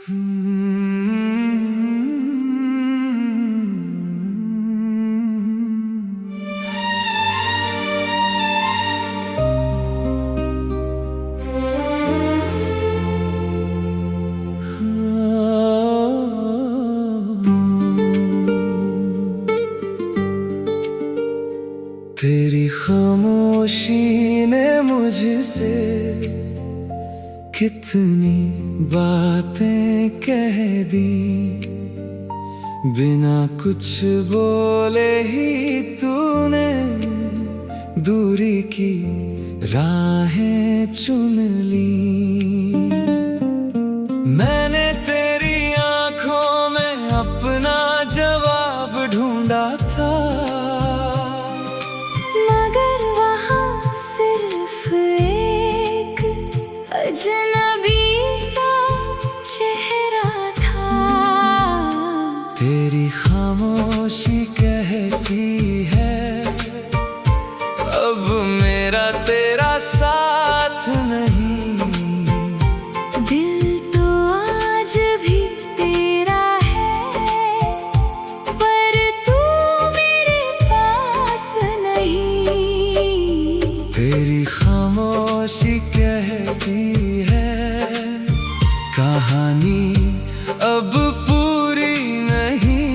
तेरी खामोशी ने मुझसे कितनी बातें कह दी, बिना कुछ बोले ही तूने दूरी की राहें चुन ली। मैंने तेरी आंखों में अपना जवाब ढूंढा था, मगर वहाँ सिर्फ एक अजनबी सा चेहरा था। तेरी खामोशी कहती है अब मेरा तेरा साथ नहीं। दिल तो आज भी तेरा है, पर तू मेरे पास नहीं। तेरी खामोशी कहती है कहानी अब पूरी नहीं।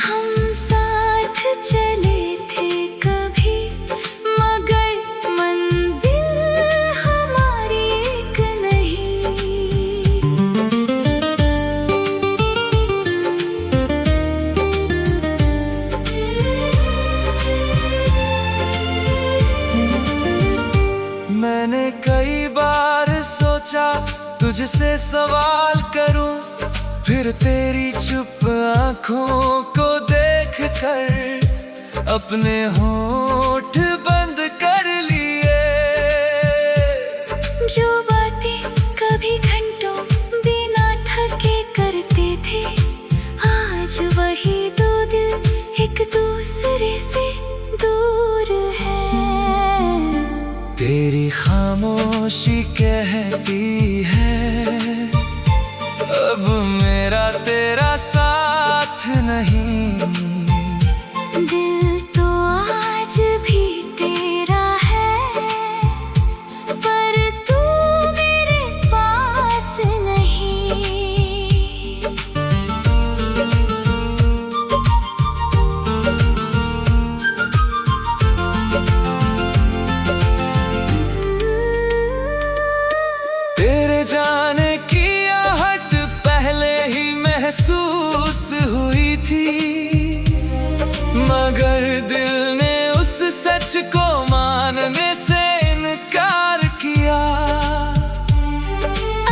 हम साथ चले थे कभी, मगर मंजिल हमारी एक नहीं। मैंने कई बार सोचा तुझसे सवाल करूं, फिर तेरी चुप आंखों को देख कर अपने होंठ बंद कर लिए। जो बातें कभी घंटों बिना थके करते थे, आज वही दो दिल एक दूसरे से दूर है। तेरी खामोशी कहती है अब मेरा तेरा साथ नहीं। दिल तो आज भी तेरा है, पर तू मेरे पास नहीं। तेरे जाने की आहट पहले ही महसूस हुई थी, मगर दिल ने उस सच को मानने से इनकार किया।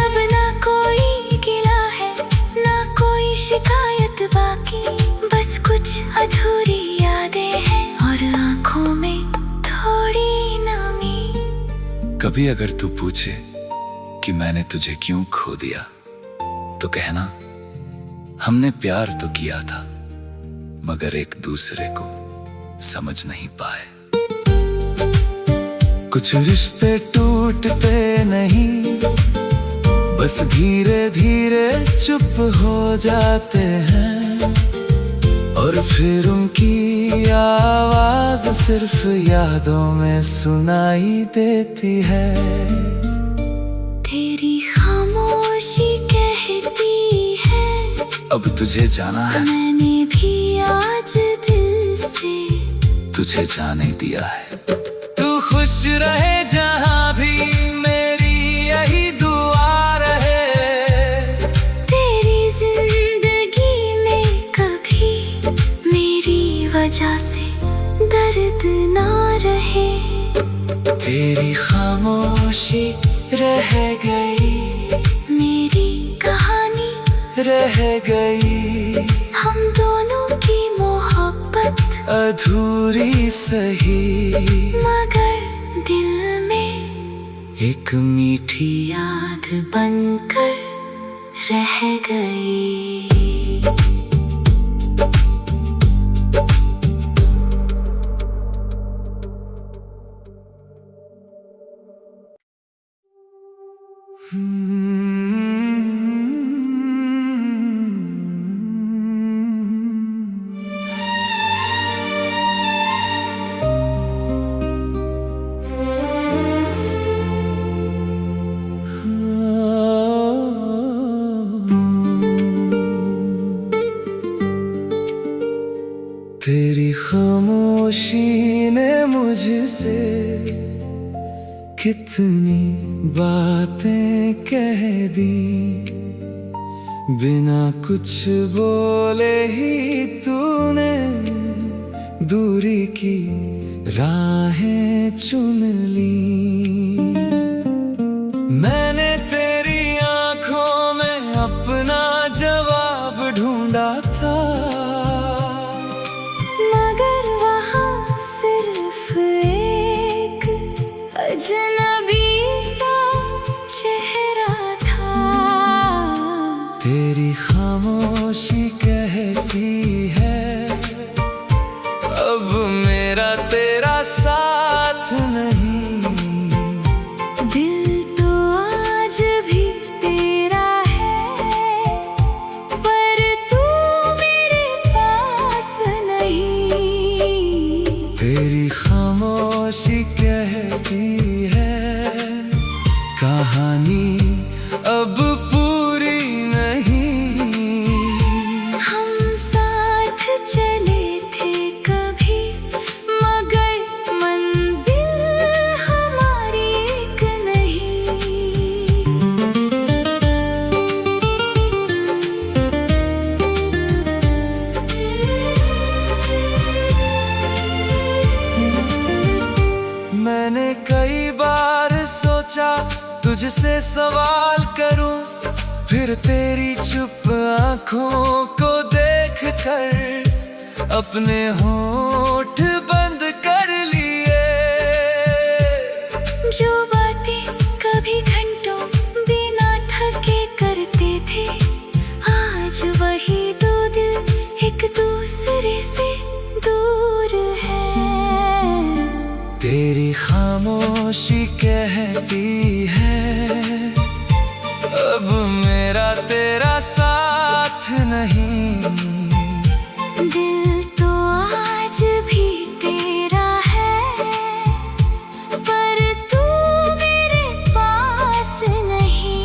अब ना कोई गिला है, ना कोई शिकायत बाकी, बस कुछ अधूरी यादें हैं और आंखों में थोड़ी नमी। कभी अगर तू पूछे कि मैंने तुझे क्यों खो दिया, तो कहना हमने प्यार तो किया था, मगर एक दूसरे को समझ नहीं पाए। कुछ रिश्ते टूटते नहीं, बस धीरे धीरे चुप हो जाते हैं, और फिर उनकी आवाज सिर्फ यादों में सुनाई देती है। तेरी खामोशी कहती है अब तुझे जाना है, मैंने भी आज दिल से तुझे जाने दिया है। तू खुश रहे जहाँ भी, मेरी यही दुआ रहे। तेरी जिंदगी में कभी मेरी वजह से दर्द ना रहे। तेरी खामोशी रह गई, मेरी कहानी रह गई, हम दोनों की मोहब्बत अधूरी सही, मगर दिल में एक मीठी याद बनकर रह गई। कितनी बातें कह दी, बिना कुछ बोले ही तूने दूरी की राहें चुन ली। मैंने तेरी आंखों में अपना जवाब ढूंढा था, मगर वहाँ सिर्फ एक अजनबी सा चेहरा था। तेरी खामोशी कहती है अब मेरा तेरा साथ नहीं। दिल तो आज भी तेरा है, पर तू मेरे पास नहीं। तेरी खामोशी कहती है कहानी अब पूरी नहीं। हम साथ चले थे कभी, मगर मंजिल हमारी एक नहीं। मैंने कई बार सोचा तुझसे सवाल करूं, फिर तेरी चुप आंखों को देख कर अपने होंठ बंद कर लिए। जो बातें कभी घंटों बिना थके करते थे, आज वही दो दिल एक दूसरे से दूर है। तेरी खामोशी कहती है अब मेरा तेरा साथ नहीं। दिल तो आज भी तेरा है, पर तू मेरे पास नहीं।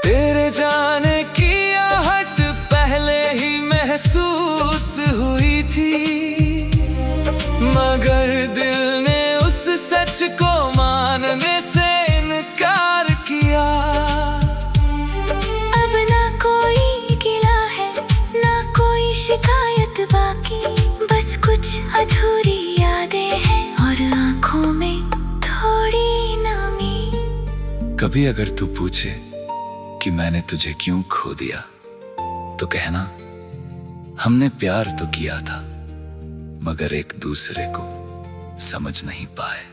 तेरे जाने की आहट पहले ही महसूस हुई थी, मगर दिल ने उस सच को मानने से इनकार किया। अब ना कोई गिला है, ना कोई शिकायत बाकी, बस कुछ अधूरी यादें हैं और आंखों में थोड़ी नमी। कभी अगर तू पूछे कि मैंने तुझे क्यों खो दिया, तो कहना हमने प्यार तो किया था, मगर एक दूसरे को समझ नहीं पाए।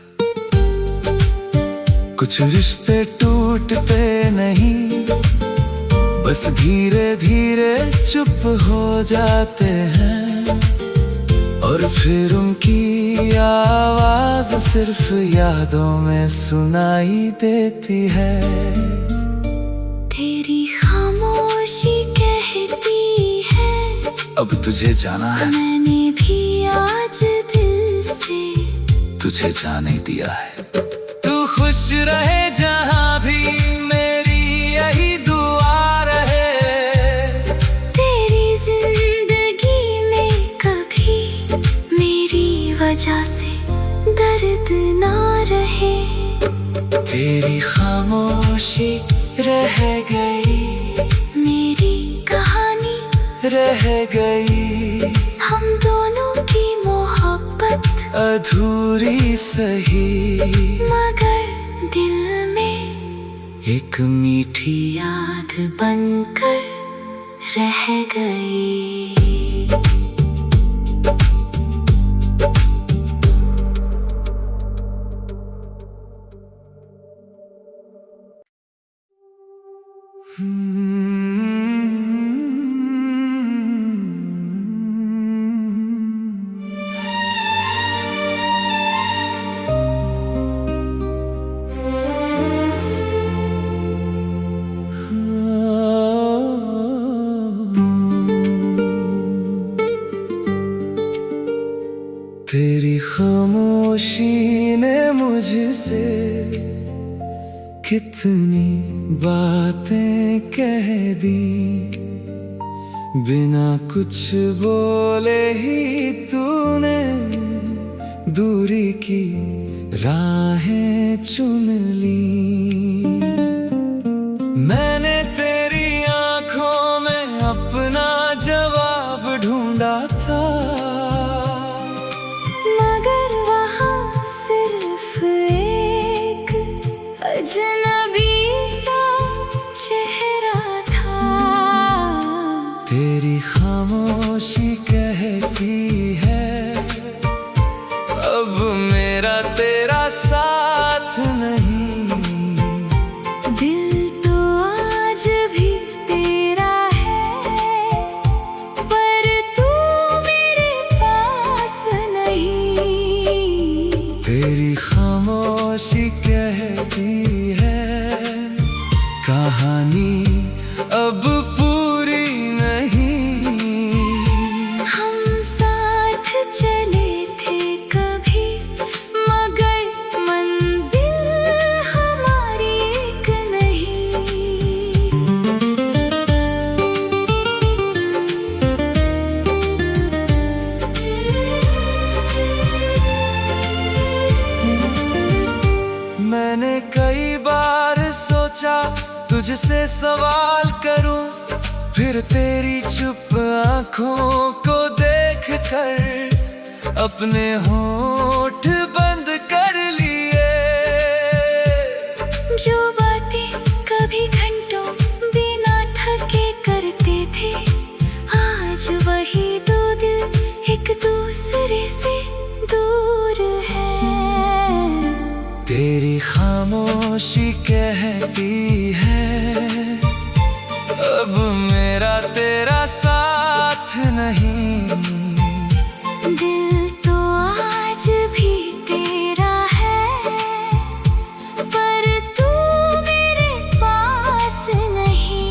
कुछ रिश्ते टूटते नहीं, बस धीरे धीरे चुप हो जाते हैं, और फिर उनकी आवाज सिर्फ यादों में सुनाई देती है। तेरी खामोशी कहती है अब तुझे जाना है, मैंने भी आज दिल से तुझे जाने दिया है। तू खुश रहे जहाँ भी, मेरी यही दुआ रहे। तेरी जिंदगी में कभी मेरी वजह से दर्द ना रहे। तेरी खामोशी रह गई, मेरी कहानी रह गई, हम दोनों की मोहब्बत अधूरी सही, मगर दिल में एक मीठी याद बनकर रह गई। तेरी खामोशी ने मुझसे कितनी बात बिना कुछ बोले ही तूने दूरी की राहें चुन ली। मैंने तेरी आंखों में अपना जवाब ढूंढा था, मगर वहाँ सिर्फ एक अजनबी सा चेहरा था। तेरी खामोशी कहती है अब मेरा तेरा साथ नहीं। दिल तो आज भी तेरा है, पर तू मेरे पास नहीं। तेरी खामोशी कहती है कहानी अब पूरी नहीं। हम साथ चले थे कभी, मगर मंजिल हमारी एक नहीं। मैंने कई बार सोचा तुझसे सवाल करूं, फिर तेरी चुप आंखों को देख कर अपने होंठ बंद कर लिए। जो बातें कभी घंटों बिना थके करते थे, आज वही दो दिल एक दूसरे से दूर है। तेरी खामोशी कहती है अब मेरा तेरा साथ नहीं। दिल तो आज भी तेरा है, पर तू मेरे पास नहीं।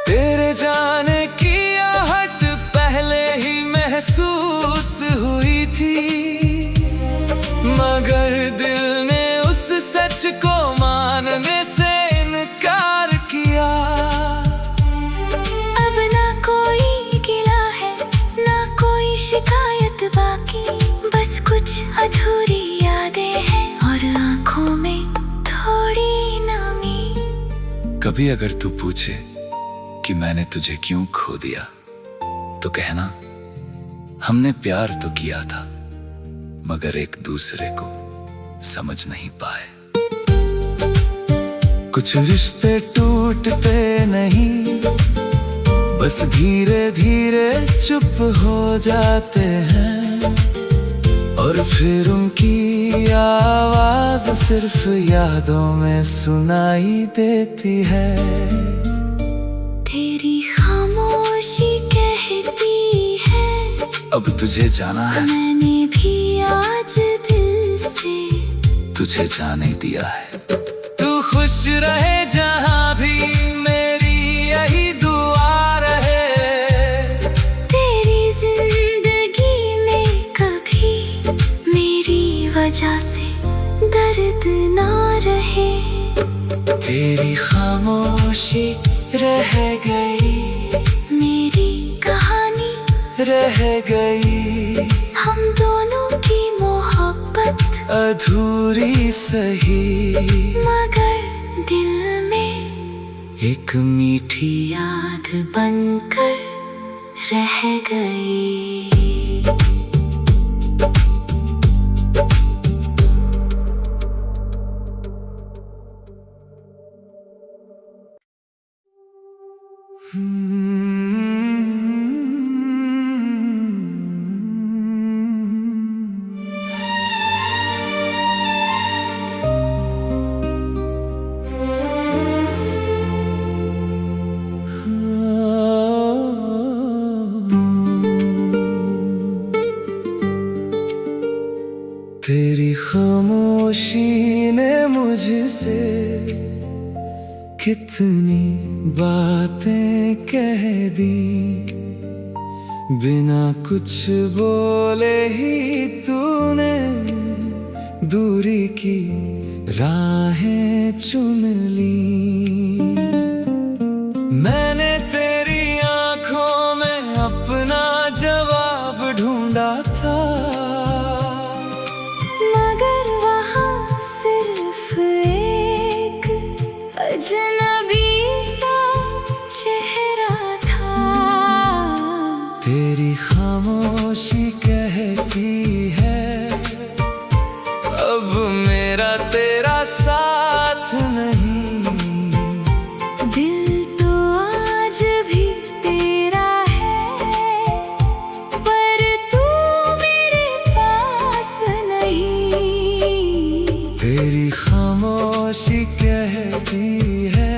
तेरे जाने की आहट पहले ही महसूस हुई थी, मगर दिल ने उस सच को मानने से इनकार किया। अब ना कोई गिला है, ना कोई शिकायत बाकी, बस कुछ अधूरी यादें हैं और आंखों में थोड़ी नमी। कभी अगर तू पूछे कि मैंने तुझे क्यों खो दिया, तो कहना हमने प्यार तो किया था, मगर एक दूसरे को समझ नहीं पाए। कुछ रिश्ते टूटते नहीं, बस धीरे धीरे चुप हो जाते हैं, और फिर उनकी आवाज सिर्फ यादों में सुनाई देती है। तेरी खामोशी कहती है अब तुझे जाना है, मैंने भी आज दिल से तुझे जाने दिया है। तू खुश रहे जहाँ भी, मेरी यही दुआ रहे। तेरी जिंदगी में कभी मेरी वजह से दर्द ना रहे। तेरी खामोशी रह गई, मेरी कहानी रह गई, हम दोनों की मोहब्बत अधूरी सही, मगर दिल में एक मीठी याद बनकर रह गई। तेरी खामोशी ने मुझसे कितनी बातें कह दी, बिना कुछ बोले ही तूने दूरी की राहें चुन ली। मैंने तेरी आंखों में अपना जवाब ढूंढा था, मगर वहाँ सिर्फ एक अजनबी सा चेहरा था। तेरी खामोशी कहती है अब मेरा तेरा साथ नहीं। दिल तो आज भी तेरा है, पर तू मेरे पास नहीं। तेरी खामोशी कहती है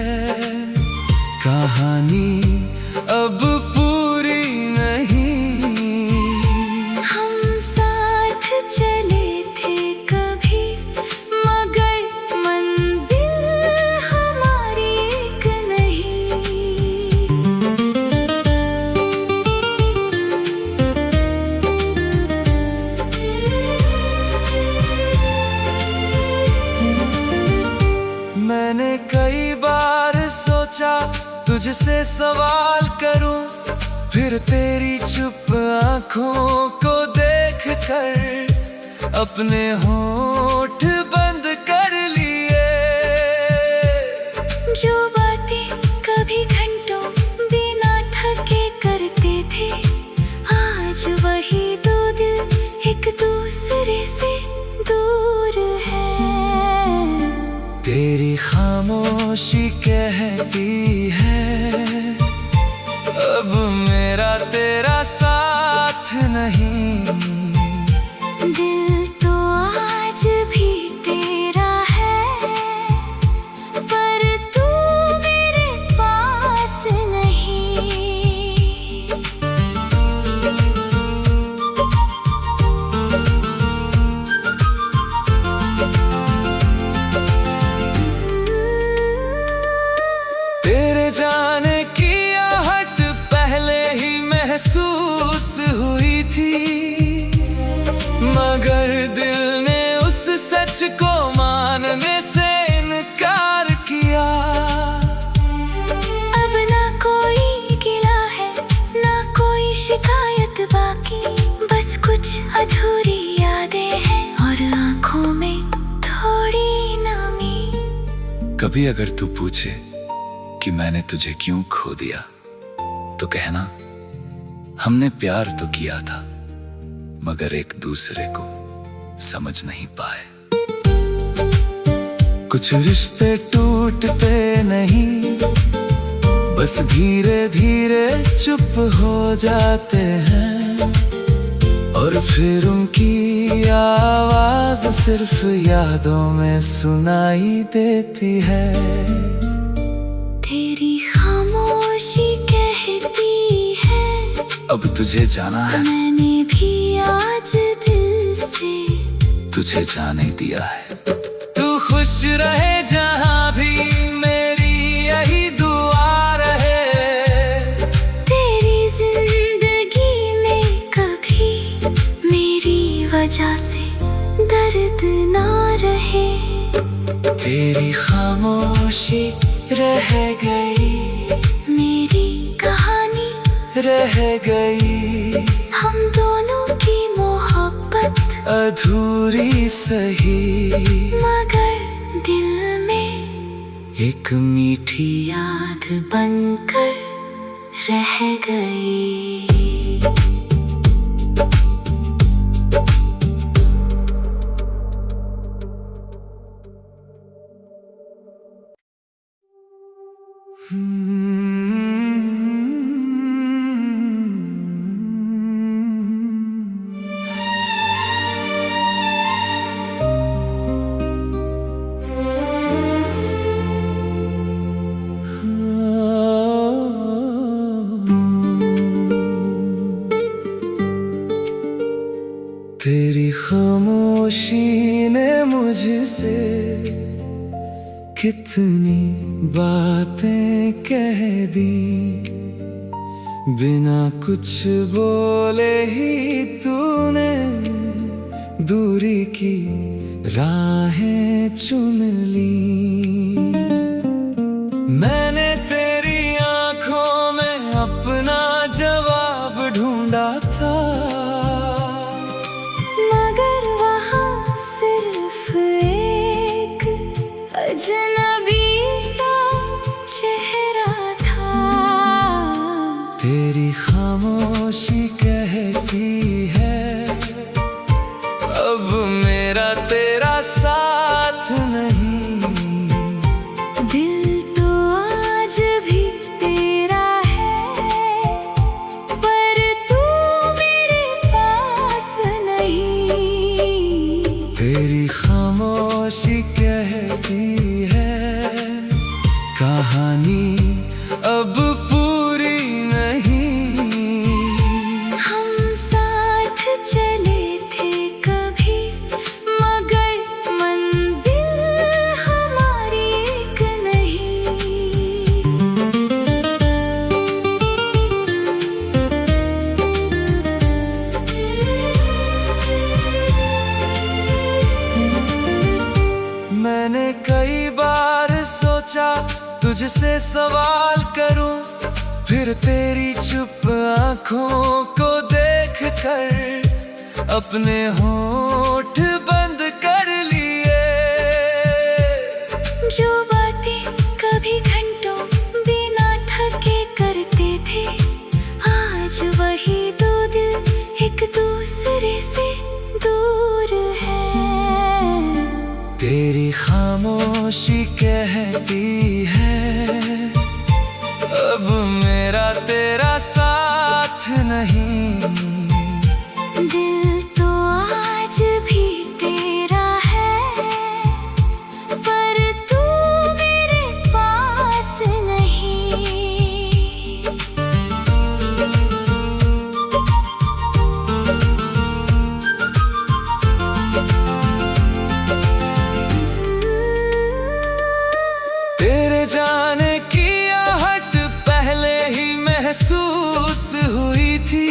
कहानी अब पूरी नहीं। हम साथ चले थे कभी, मगर मंजिल हमारी एक नहीं। मैंने कई बार सोचा तुझसे सवाल करूं, फिर तेरी चुप आंखों को देख कर अपने होंठ बंद कर लिए। जो बातें कभी घंटों बिना थके करते थे, आज वही दो दिल एक दूसरे से दूर है। तेरी खामोशी कहती है अब मेरा तेरा साथ नहीं। दिल तो आज भी तेरा है, पर तू मेरे पास नहीं। तेरे जाने की आहट पहले ही महसूस हुई थी, मगर दिल ने उस सच को मानने से इनकार किया। अब ना कोई गिला है, ना कोई शिकायत बाकी, बस कुछ अधूरी यादें हैं और आंखों में थोड़ी नमी। कभी अगर तू पूछे कि मैंने तुझे क्यों खो दिया, तो कहना हमने प्यार तो किया था, मगर एक दूसरे को समझ नहीं पाए। कुछ रिश्ते टूटते नहीं, बस धीरे धीरे चुप हो जाते हैं, और फिर उनकी आवाज सिर्फ यादों में सुनाई देती है। तेरी खामोशी कहती है अब तुझे जाना है, मैंने भी आज दिल से तुझे जाने दिया है। तू खुश रहे जहाँ भी, मेरी यही दुआ रहे। तेरी जिंदगी में कभी मेरी वजह से दर्द ना रहे। तेरी खामोशी रह गई, मेरी कहानी रह गई, हम दोनों की मोहब्बत अधूरी सही, मगर दिल में एक मीठी याद बनकर रह गई। तेरी खामोशी ने मुझसे कितनी बातें कह दी, बिना कुछ बोले ही तूने दूरी की राहें चुन ली। मैंने तेरी आंखों में अपना जवाब ढूंढा था, मगर वहाँ सिर्फ एक अजनबी सा चेहरा था। तेरी खामोशी कहती है अब मेरा तेरा साथ नहीं। दिल तो आज भी तेरा है, पर तू मेरे पास नहीं। तेरी खामोशी कहती है कहानी अब पूरी नहीं। हम साथ चले थे कभी, मगर मंजिल हमारी एक नहीं। मैंने कई बार सोचा तुझसे सवाल करूं, फिर तेरी चुप आंखों को देख कर अपने होंठ बंद कर लिए। जो बातें कभी घंटों बिना थके करते थे, आज वही दो दिल एक दूसरे से दूर है। तेरी खामोशी कहती है अब मेरा तेरा साथ नहीं। दिल तो आज भी तेरा है, पर तू मेरे पास नहीं। तेरे जाने की आहट पहले ही महसूस हुई थी,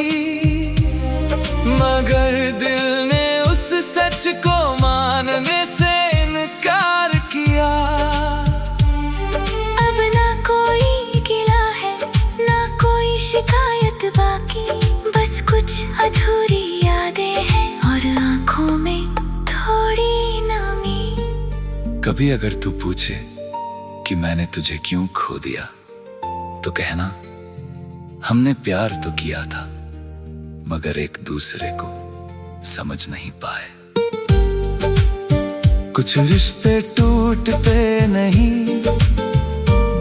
मगर दिल ने उस सच को मानने से इनकार किया। अब ना कोई गिला है, ना कोई शिकायत बाकी, बस कुछ अधूरी यादें हैं और आंखों में थोड़ी नमी। कभी अगर तू पूछे कि मैंने तुझे क्यों खो दिया, तो कहना हमने प्यार तो किया था, मगर एक दूसरे को समझ नहीं पाए। कुछ रिश्ते टूटते नहीं,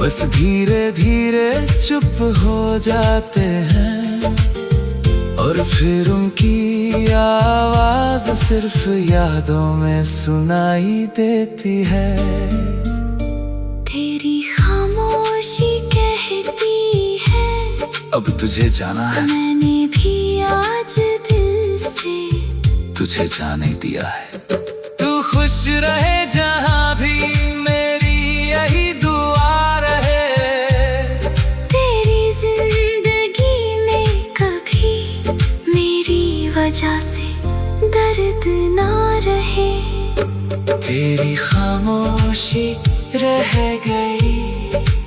बस धीरे धीरे चुप हो जाते हैं, और फिर उनकी आवाज सिर्फ यादों में सुनाई देती है। तेरी खामोशी कहती है अब तुझे जाना है, मैंने भी आज दिल से तुझे जाने दिया है। तू खुश रहे जहाँ भी, मेरी यही दुआ रहे। तेरी जिंदगी में कभी मेरी वजह से दर्द ना रहे। तेरी खामोशी रह गई,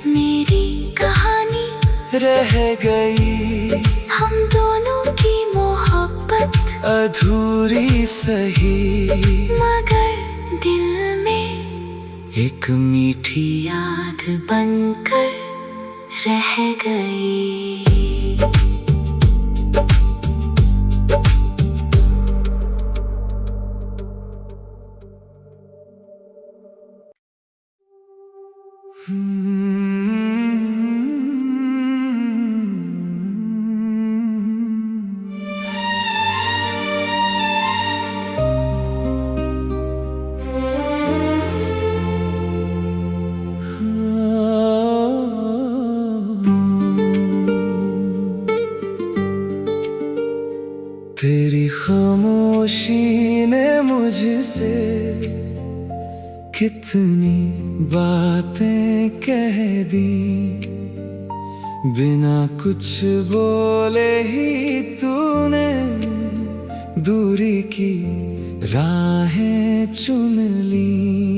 मेरी कहानी रह गई, हम दोनों की मोहब्बत अधूरी सही, मगर दिल में एक मीठी याद बनकर रह गई। तेरी खामोशी ने मुझसे कितनी बातें कह दी, बिना कुछ बोले ही तूने दूरी की राहें चुन ली।